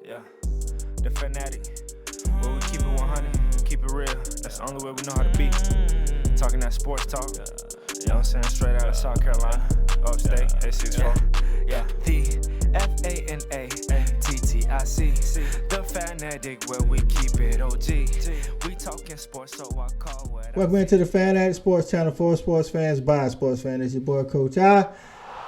Yeah. The fanatic. Where we keep it 100, keep it real. That's the only way we know how to be. Talking that sports talk. You know what I'm saying? Straight out of South Carolina. Upstate, 864. Yeah. The FANATTIC. The fanatic where we keep it OG. We talking sports, so I call what. Welcome into the Fanatic Sports Channel for sports fans by sports fans. It's your boy Coach I.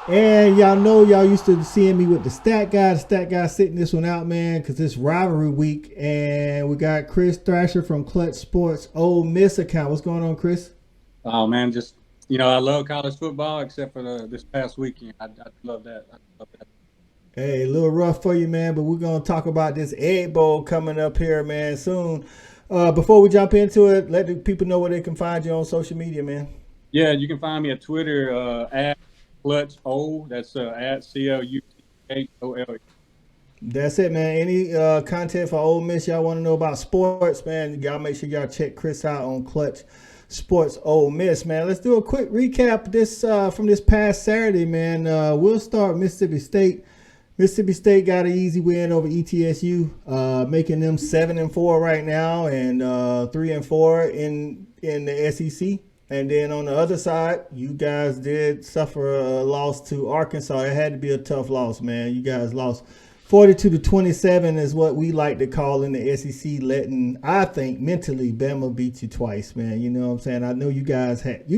And y'all know y'all used to seeing me with the stat guy. The stat guy sitting this one out, man, because it's rivalry week. And we got Chris Thrasher from Clutch Sports Ole Miss account. What's going on, Chris? Oh, man, just, I love college football except for this past weekend. I love that. Hey, a little rough for you, man, but we're going to talk about this Egg Bowl coming up here, man, soon. Before we jump into it, let the people know where they can find you on social media, man. Yeah, you can find me at Twitter at Clutch O. That's at CLUTHOLE. That's it, man. Any content for Ole Miss y'all want to know about sports, man, y'all make sure y'all check Chris out on Clutch Sports Ole Miss, man. Let's do a quick recap this from this past Saturday, man. We'll start Mississippi State. Mississippi State got an easy win over ETSU, making them 7-4 right now and 3-4 in the SEC. And then on the other side, you guys did suffer a loss to Arkansas. It had to be a tough loss, man. You guys lost 42-27 is what we like to call in the SEC, letting, I think, mentally, Bama beat you twice, man. You know what I'm saying? I know you guys, it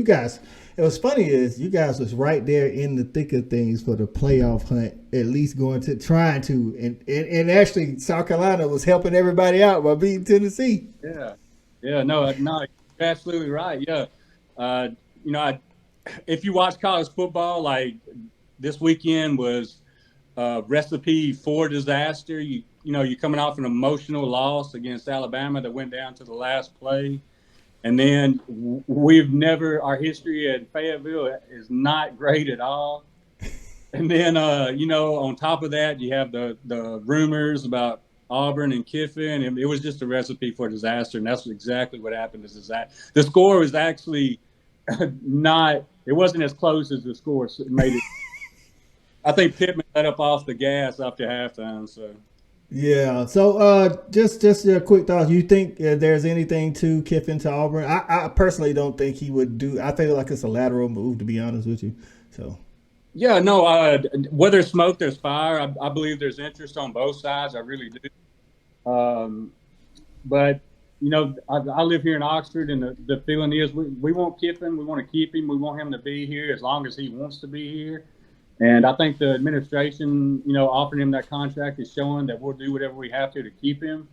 was funny is you guys was right there in the thick of things for the playoff hunt, at least trying to. And actually, South Carolina was helping everybody out by beating Tennessee. Yeah, no, you're absolutely right. Yeah. If you watch college football, like this weekend was recipe for disaster. You're coming off an emotional loss against Alabama that went down to the last play. And then our history at Fayetteville is not great at all. And then, on top of that, you have the rumors about Auburn and Kiffin. And it was just a recipe for disaster. And that's exactly what happened. The score was actually it wasn't as close as the score made it. I think Pittman let up off the gas after halftime. So. Yeah. So just a quick thought. You think there's anything to Kiffin to Auburn? I personally don't think he would do. I feel like it's a lateral move, to be honest with you. So. Yeah. No. Where there's smoke, there's fire. I believe there's interest on both sides. I really do. But I live here in Oxford, and the feeling is we want Kiffin. We want to keep him. We want him to be here as long as he wants to be here. And I think the administration, offering him that contract is showing that we'll do whatever we have to keep him.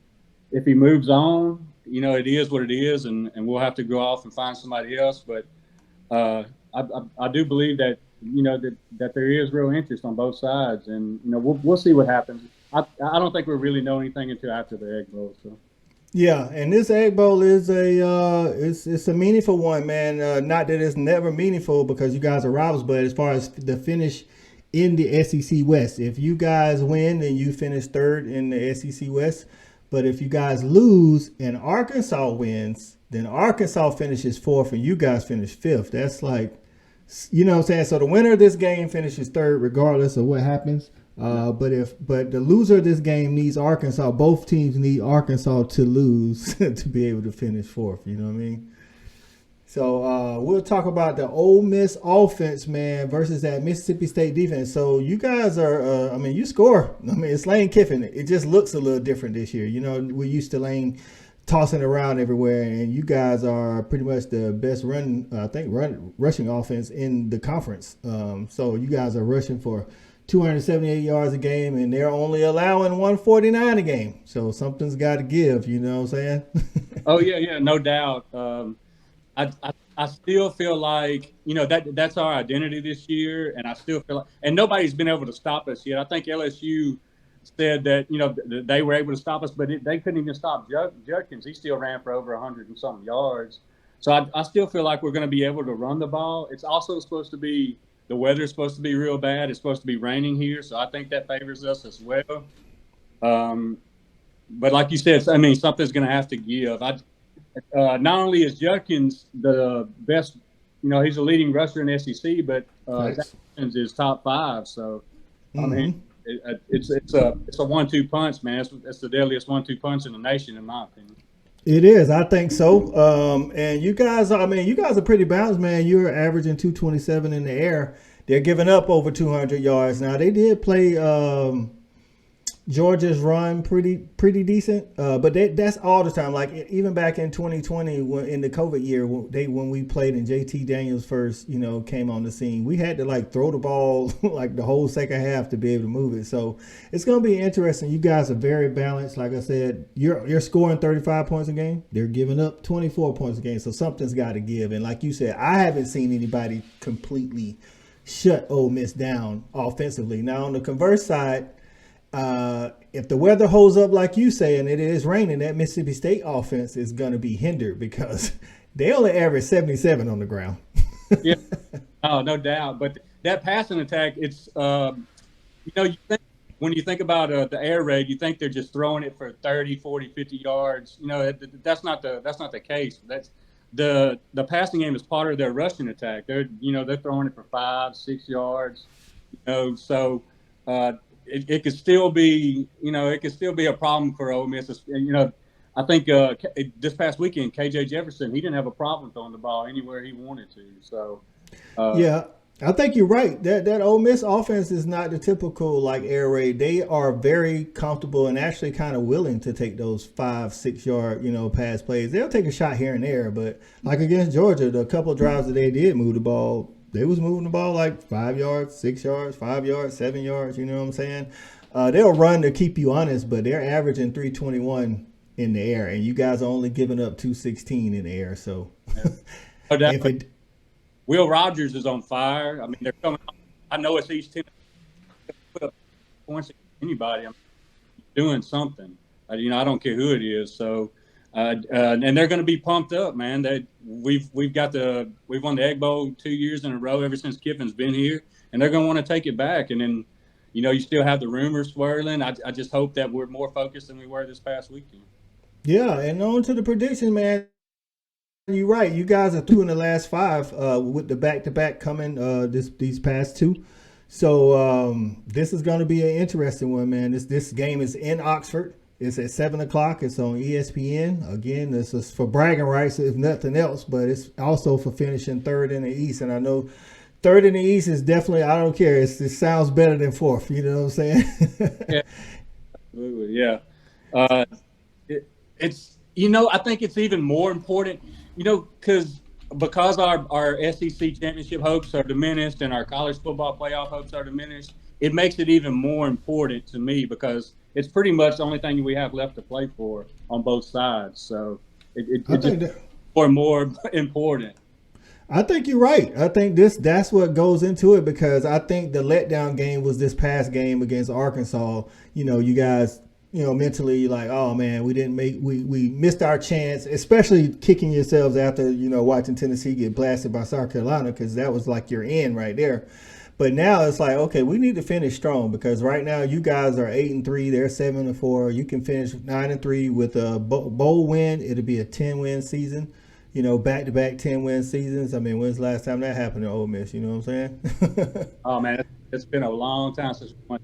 If he moves on, it is what it is, and we'll have to go off and find somebody else. But I do believe that, that there is real interest on both sides, and, we'll see what happens. I don't think we'll really know anything until after the Egg Bowl. So. Yeah, and this Egg Bowl is it's a meaningful one, man. Not that it's never meaningful because you guys are rivals, but as far as the finish in the SEC West, if you guys win, then you finish third in the SEC West. But if you guys lose and Arkansas wins, then Arkansas finishes fourth and you guys finish fifth. That's like, you know what I'm saying? So the winner of this game finishes third regardless of what happens. But the loser of this game needs Arkansas. Both teams need Arkansas to lose to be able to finish fourth. You know what I mean? So we'll talk about the Ole Miss offense, man, versus that Mississippi State defense. So you guys are, you score. It's Lane Kiffin. It just looks a little different this year. We're used to Lane tossing around everywhere, and you guys are pretty much the best rushing offense in the conference. So you guys are rushing for 278 yards a game, and they're only allowing 149 a game. So something's got to give, you know what I'm saying? Oh, yeah, no doubt. I still feel like, that's our identity this year, and I still feel like – and nobody's been able to stop us yet. I think LSU said that, they were able to stop us, but they couldn't even stop Judkins. He still ran for over 100 and something yards. So I still feel like we're going to be able to run the ball. It's also supposed to be – the weather's supposed to be real bad. It's supposed to be raining here, so I think that favors us as well. But like you said, something's going to have to give. Not only is Judkins the best, he's a leading rusher in SEC, but Judkins is top 5. So, It's a 1-2 punch, man. It's the deadliest 1-2 punch in the nation, in my opinion. It is. I think so. And you guys, I mean, you guys are pretty balanced, man. You're averaging 227 in the air. They're giving up over 200 yards. Now, they did play Georgia's run pretty decent, but that's all the time. Like even back in 2020, in the COVID year, when we played and JT Daniels first, came on the scene, we had to like throw the ball like the whole second half to be able to move it. So it's gonna be interesting. You guys are very balanced. Like I said, you're scoring 35 points a game. They're giving up 24 points a game. So something's got to give. And like you said, I haven't seen anybody completely shut Ole Miss down offensively. Now on the converse side. If the weather holds up like you say, and it is raining, that Mississippi State offense is going to be hindered because they only average 77 on the ground. Yeah, oh, no doubt. But that passing attack, it's you think, when you think about the air raid, you think they're just throwing it for 30, 40, 50 yards. That's not the case. That's the passing game is part of their rushing attack. They're throwing it for 5, 6 yards. So. It could still be, a problem for Ole Miss. I think this past weekend, KJ Jefferson, he didn't have a problem throwing the ball anywhere he wanted to. So, yeah, I think you're right. That Ole Miss offense is not the typical like air raid. They are very comfortable and actually kind of willing to take those 5, 6 yard, pass plays. They'll take a shot here and there, but like against Georgia, the couple of drives that they did move the ball. They was moving the ball like 5 yards, 6 yards, 5 yards, 7 yards. You know what I'm saying? They'll run to keep you honest, but they're averaging 321 in the air, and you guys are only giving up 216 in the air. So, Will Rogers is on fire. I mean, they're coming. I know it's East Tennessee. Put up points against anybody. I'm doing something. I don't care who it is. So. And they're going to be pumped up, man. We've won the Egg Bowl 2 years in a row ever since Kiffin's been here, and they're going to want to take it back. And then, you still have the rumors swirling. I just hope that we're more focused than we were this past weekend. Yeah, and on to the prediction, man. You're right. You guys are 2 in the last 5 with the back-to-back coming these past 2. So this is going to be an interesting one, man. This game is in Oxford. It's at 7 o'clock. It's on ESPN. Again, this is for bragging rights, if nothing else, but it's also for finishing 3rd in the East. And I know 3rd in the East is definitely, I don't care. It sounds better than 4th. You know what I'm saying? Yeah, absolutely. Yeah. I think it's even more important, because our SEC championship hopes are diminished and our college football playoff hopes are diminished. It makes it even more important to me because it's pretty much the only thing we have left to play for on both sides. So it's just more important. I think you're right. I think that's what goes into it because I think the letdown game was this past game against Arkansas. You guys, mentally like, oh man, we missed our chance, especially kicking yourselves after, watching Tennessee get blasted by South Carolina because that was like your end right there. But now it's like, okay, we need to finish strong because right now you guys are 8-3, they're 7-4. You can finish 9-3 with a bowl win. It'll be a 10-win season, back-to-back 10-win seasons. I mean, when's the last time that happened to Ole Miss? You know what I'm saying? Oh man, it's been a long time since we won.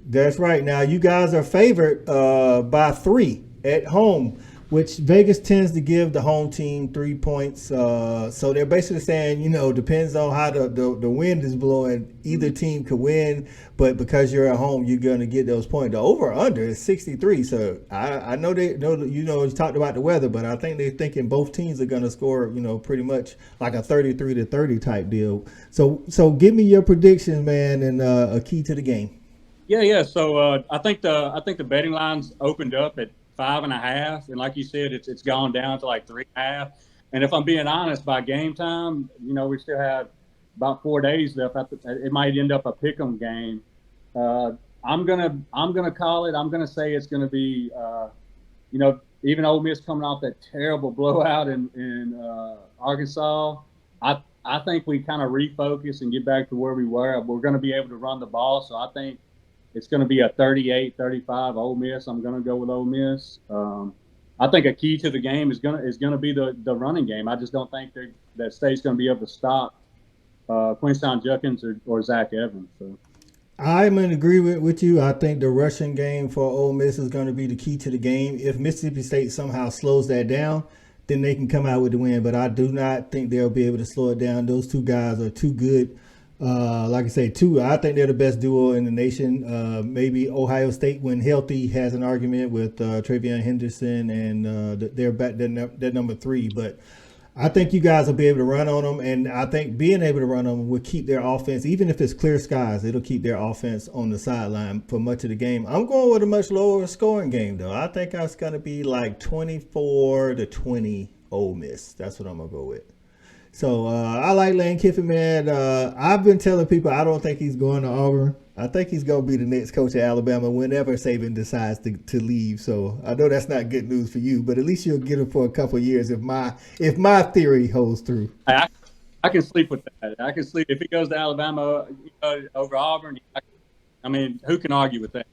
That's right. Now you guys are favored by 3 at home, which Vegas tends to give the home team 3 points. So they're basically saying, depends on how the wind is blowing, either team could win, but because you're at home, you're going to get those points. The over-under is 63. So I know you talked about the weather, but I think they're thinking both teams are going to score, pretty much like a 33-30 type deal. So give me your predictions, man, and a key to the game. Yeah. So I think the betting lines opened up at 5.5, and like you said, it's gone down to like 3.5. And if I'm being honest, by game time, we still have about 4 days left. It might end up a pick'em game. I'm gonna call it. I'm gonna say it's gonna be, even Ole Miss coming off that terrible blowout in Arkansas. I think we kind of refocus and get back to where we were. We're going to be able to run the ball, so I think it's going to be a 38-35 Ole Miss. I'm going to go with Ole Miss. I think a key to the game is going to be the running game. I just don't think that State's going to be able to stop Quinshon Judkins or Zach Evans. So. I'm in agreement with you. I think the rushing game for Ole Miss is going to be the key to the game. If Mississippi State somehow slows that down, then they can come out with the win. But I do not think they'll be able to slow it down. Those two guys are too good. Like I say, I think they're the best duo in the nation. Maybe Ohio State, when healthy, has an argument with Travion Henderson, and they're back. They're number 3. But I think you guys will be able to run on them, and I think being able to run on them will keep their offense, even if it's clear skies, it'll keep their offense on the sideline for much of the game. I'm going with a much lower scoring game, though. I think it's going to be like 24-20 Ole Miss. That's what I'm going to go with. So I like Lane Kiffin, man. I've been telling people I don't think he's going to Auburn. I think he's going to be the next coach at Alabama whenever Saban decides to leave. So I know that's not good news for you, but at least you'll get him for a couple of years if my theory holds through. I can sleep with that. I can sleep if he goes to Alabama over Auburn. I mean, who can argue with that?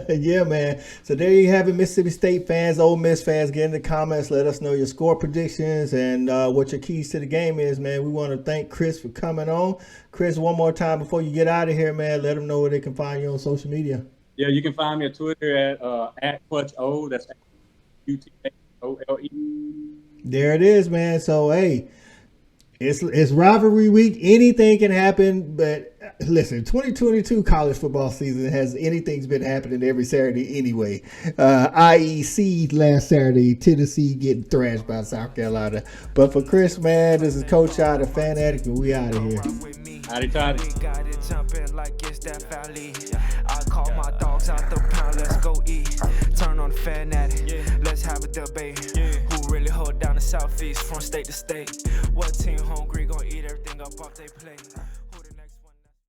Yeah, man. So there you have it, Mississippi State fans, Ole Miss fans. Get in the comments. Let us know your score predictions and what your keys to the game is, man. We want to thank Chris for coming on. Chris, one more time before you get out of here, man, let them know where they can find you on social media. Yeah, you can find me on Twitter at @ClutchO. That's UTAOLE. There it is, man. So, hey, it's rivalry week. Anything can happen, but listen, 2022 college football season anything's been happening every Saturday anyway. IEC last Saturday, Tennessee getting thrashed by South Carolina. But for Chris, man, this is Coach Out of Fan Addict, and we out of here. Howdy, toddy. Got it jumping like it's that valley. I call my dogs out the pound, let's go eat. Turn on the fan addict, let's have a debate. Who really hold down the Southeast from state to state? What team hungry gonna eat everything up off they plate?